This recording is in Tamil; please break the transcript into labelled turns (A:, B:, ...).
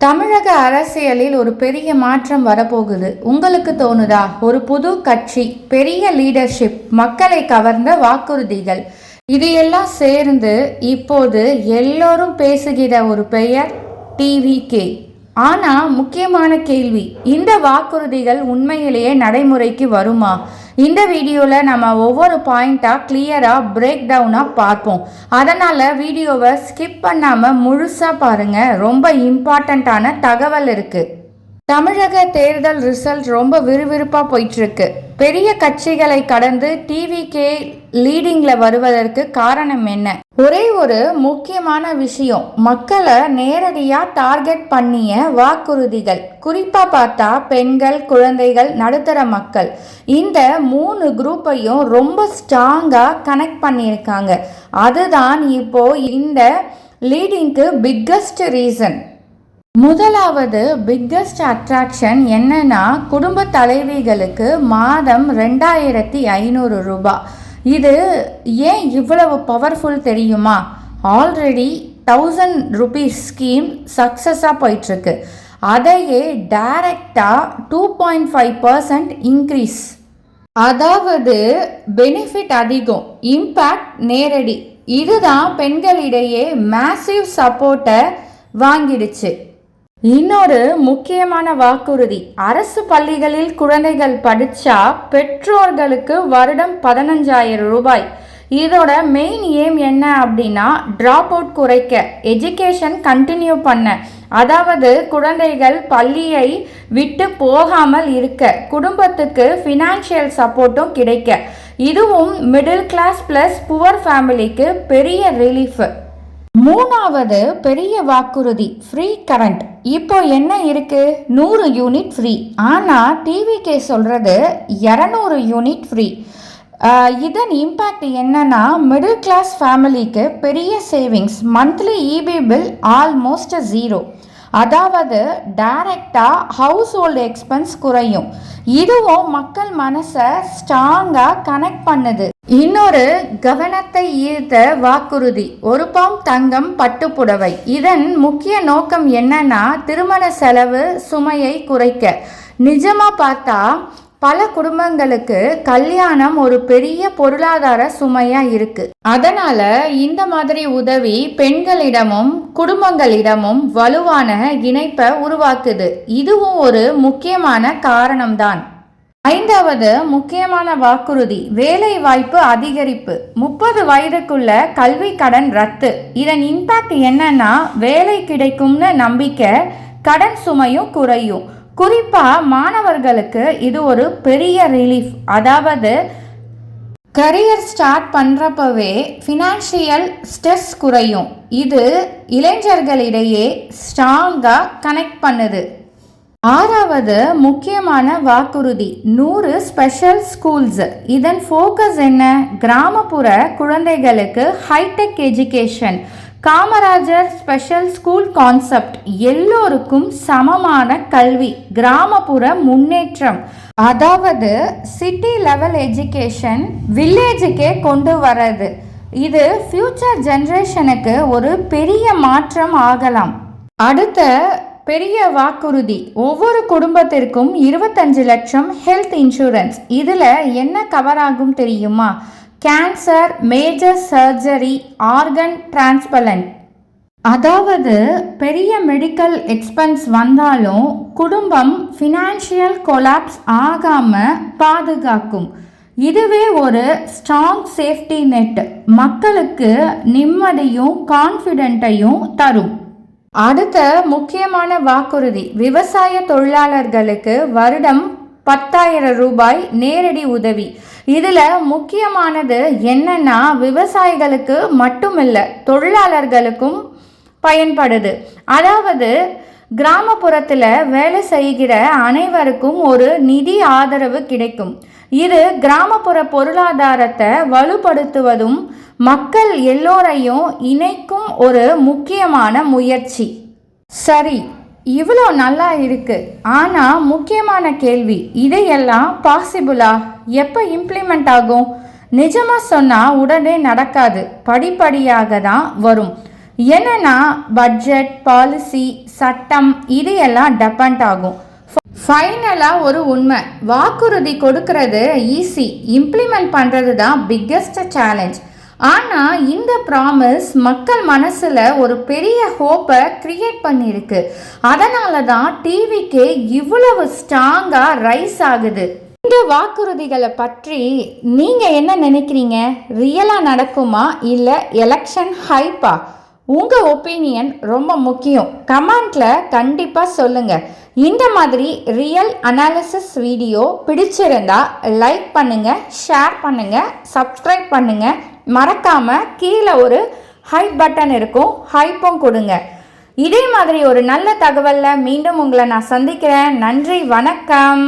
A: தமிழக அரசியலில் ஒரு பெரிய மாற்றம் வரப்போகுது. உங்களுக்கு தோணுதா? ஒரு புது கட்சி, பெரிய லீடர்ஷிப், மக்களை கவர்ந்த வாக்குறுதிகள், இது எல்லாம் சேர்ந்து இப்போது எல்லோரும் பேசுகிற ஒரு பெயர் டிவிகே. ஆனா முக்கியமான கேள்வி, இந்த வாக்குறுதிகள் உண்மையிலேயே நடைமுறைக்கு வருமா? இந்த வீடியோவில் நம்ம ஒவ்வொரு பாயிண்டாக கிளியராக பிரேக் டவுனாக பார்ப்போம். அதனால் வீடியோவை ஸ்கிப் பண்ணாமல் முழுசாக பாருங்கள். ரொம்ப இம்பார்ட்டண்ட்டான தகவல் இருக்குது. தமிழக தேர்தல் ரிசல்ட் ரொம்ப விறுவிறுப்பாக போயிட்டுருக்கு. பெரிய கட்சிகளை கடந்து டிவிகே லீடிங்கில் வருவதற்கு காரணம் என்ன? ஒரே ஒரு முக்கியமான விஷயம், மக்களை நேரடியாக டார்கெட் பண்ணிய வாக்குறுதிகள். குறிப்பாக பார்த்தா பெண்கள், குழந்தைகள், நடுத்தர மக்கள், இந்த 3 குரூப்பையும் ரொம்ப ஸ்ட்ராங்காக கனெக்ட் பண்ணியிருக்காங்க. அதுதான் இப்போ இந்த லீடிங்க்கு பிக்கஸ்ட் ரீசன். முதலாவது பிக்கஸ்ட் அட்ராக்ஷன் என்னன்னா, குடும்ப தலைவிகளுக்கு மாதம் 2500 ரூபாய். இது ஏன் இவ்வளவு பவர்ஃபுல் தெரியுமா? ஆல்ரெடி 1000 ருபீஸ் ஸ்கீம் சக்ஸஸாக போயிட்டுருக்கு. அதையே டைரக்டாக 2.5% இன்க்ரீஸ். அதாவது பெனிஃபிட் அதிகம், இம்பேக்ட் நேரடி. இதுதான் பெண்களிடையே மேசிவ் சப்போர்ட்டை வாங்கிடுச்சு. இன்னொரு முக்கியமான வாக்குறுதி, அரசு பள்ளிகளில் குழந்தைகள் படித்தா பெற்றோர்களுக்கு வருடம் 15,000 ரூபாய். இதோட மெயின் எய்ம் என்ன அப்படின்னா, ட்ராப் அவுட் குறைக்க, எஜுகேஷன் கண்டினியூ பண்ண. அதாவது குழந்தைகள் பள்ளியை விட்டு போகாமல் இருக்க, குடும்பத்துக்கு ஃபினான்ஷியல் சப்போர்ட்டும் கிடைக்க. இதுவும் மிடில் கிளாஸ் ப்ளஸ் புவர் ஃபேமிலிக்கு பெரிய ரிலீஃப். மூணாவது பெரிய வாக்குறுதி, ஃப்ரீ கரண்ட். இப்போ என்ன இருக்கு? 100 யூனிட் ஃப்ரீ. ஆனால் டிவிகே சொல்றது 200 யூனிட் ஃப்ரீ. இதன் இம்பேக்ட் என்னன்னா, மிடில் கிளாஸ் ஃபேமிலிக்கு பெரிய savings. Monthly EB bill almost 0. அதாவது டைரக்டாக ஹவுஸ் ஹோல்டு எக்ஸ்பென்ஸ் குறையும். இதுவும் மக்கள் மனசை ஸ்ட்ராங்காக கனெக்ட் பண்ணுது. இன்னொரு கவனத்தை ஈர்த்த வாக்குறுதி, 1 பவுண்ட் தங்கம் பட்டுப்புடவை. இதன் முக்கிய நோக்கம் என்னன்னா, திருமண செலவு சுமையை குறைக்க. நிஜமாக பார்த்தா பல குடும்பங்களுக்கு கல்யாணம் ஒரு பெரிய பொருளாதார சுமையா இருக்கு. அதனால இந்த மாதிரி உதவி பெண்களிடமும் குடும்பங்களிடமும் வலுவான இணைப்பை உருவாக்குது. இதுவும் ஒரு முக்கியமான காரணம்தான். 5வது முக்கியமான வாக்குறுதி, வேலை வாய்ப்பு அதிகரிப்பு. 30 வயதுக்குள்ள கல்வி கடன் ரத்து. இதன் இம்பாக்ட் என்னன்னா, வேலை கிடைக்கும்னு நம்பிக்கை, கடன் சுமையும் குறையும். குறிப்பாக மாணவர்களுக்கு இது ஒரு பெரிய ரிலீஃப். அதாவது கரியர் ஸ்டார்ட் பண்ணுறப்பவே ஃபினான்ஷியல் ஸ்ட்ரெஸ் குறையும். இது இளைஞர்களிடையே ஸ்ட்ராங்காக கனெக்ட் பண்ணுது. 6வது முக்கியமான வாக்குறுதி, 100 ஸ்பெஷல் ஸ்கூல்ஸ். இதன் ஃபோக்கஸ் என்ன? கிராமப்புற குழந்தைகளுக்கு hi-tech education. Kamarajar special school concept, எல்லோருக்கும் சமமான கல்வி, கிராமப்புற முன்னேற்றம். அதாவது சிட்டி லெவல் எஜுகேஷன் வில்லேஜுக்கே கொண்டு வர்றது. இது ஃபியூச்சர் ஜென்ரேஷனுக்கு ஒரு பெரிய மாற்றம் ஆகலாம். அடுத்த பெரிய வாக்குறுதி, ஒவ்வொரு குடும்பத்திற்கும் 25 லட்சம் ஹெல்த் இன்சூரன்ஸ். இதில் என்ன கவர் ஆகும் தெரியுமா? Cancer, major surgery, organ transplant. அதாவது பெரிய மெடிக்கல் எக்ஸ்பென்ஸ் வந்தாலும் குடும்பம் ஃபினான்ஷியல் கொலாப்ஸ் ஆகாமல் பாதுகாக்கும். இதுவே ஒரு ஸ்ட்ராங் சேஃப்டி நெட், மக்களுக்கு நிம்மதியும் கான்ஃபிடென்ட்டையும் தரும். அடுத்த முக்கியமான வாக்குறுதி, விவசாய தொழிலாளர்களுக்கு வருடம் 10,000 ரூபாய் நேரடி உதவி. இதில் முக்கியமானது என்னன்னா, விவசாயிகளுக்கு மட்டுமில்லை, தொழிலாளர்களுக்கும் பயன்படுது. அதாவது கிராமப்புறத்தில் வேலை செய்கிற அனைவருக்கும் ஒரு நிதி ஆதரவு கிடைக்கும். இது கிராமப்புற பொருளாதாரத்தை வலுப்படுத்துவதும் மக்கள் எல்லோரையும் இணைக்கும் ஒரு முக்கியமான முயற்சி. சரி, இவ்வளோ நல்லா இருக்கு. ஆனால் முக்கியமான கேள்வி, இதையெல்லாம் பாசிபிளா? எப்போ இம்ப்ளிமெண்ட் ஆகும்? நிஜமாக சொன்னால் உடனே நடக்காது, படிப்படியாக தான் வரும். என்னன்னா பட்ஜெட், பாலிசி, சட்டம் இது எல்லாம் டிபெண்ட் ஆகும். ஃபைனலாக ஒரு உண்மை, வாக்குறுதி கொடுக்கறது ஈஸி, இம்ப்ளிமெண்ட் பண்ணுறது தான் பிக்கெஸ்ட் சேலஞ்ச். ஆனால் இந்த ப்ராமிஸ் மக்கள் மனசில் ஒரு பெரிய ஹோப்பை க்ரியேட் பண்ணியிருக்கு. அதனால தான் டிவிக்கே இவ்வளவு ஸ்ட்ராங்காக ரைஸ் ஆகுது. இந்த வாக்குறுதிகளை பற்றி நீங்கள் என்ன நினைக்கிறீங்க? ரியலாக நடக்குமா இல்லை எலெக்ஷன் ஹைப்பா? உங்கள் ஒப்பீனியன் ரொம்ப முக்கியம். கமெண்ட்டில் கண்டிப்பாக சொல்லுங்கள். இந்த மாதிரி ரியல் அனாலிசிஸ் வீடியோ பிடிச்சிருந்தா லைக் பண்ணுங்கள், ஷேர் பண்ணுங்கள், சப்ஸ்கிரைப் பண்ணுங்கள். மறக்காமல் கீழே ஒரு ஹைப் பட்டன் இருக்கும், ஹைப்பும் கொடுங்க. இதே மாதிரி ஒரு நல்ல தகவலில் மீண்டும் உங்களை நான் சந்திக்கிறேன். நன்றி, வணக்கம்.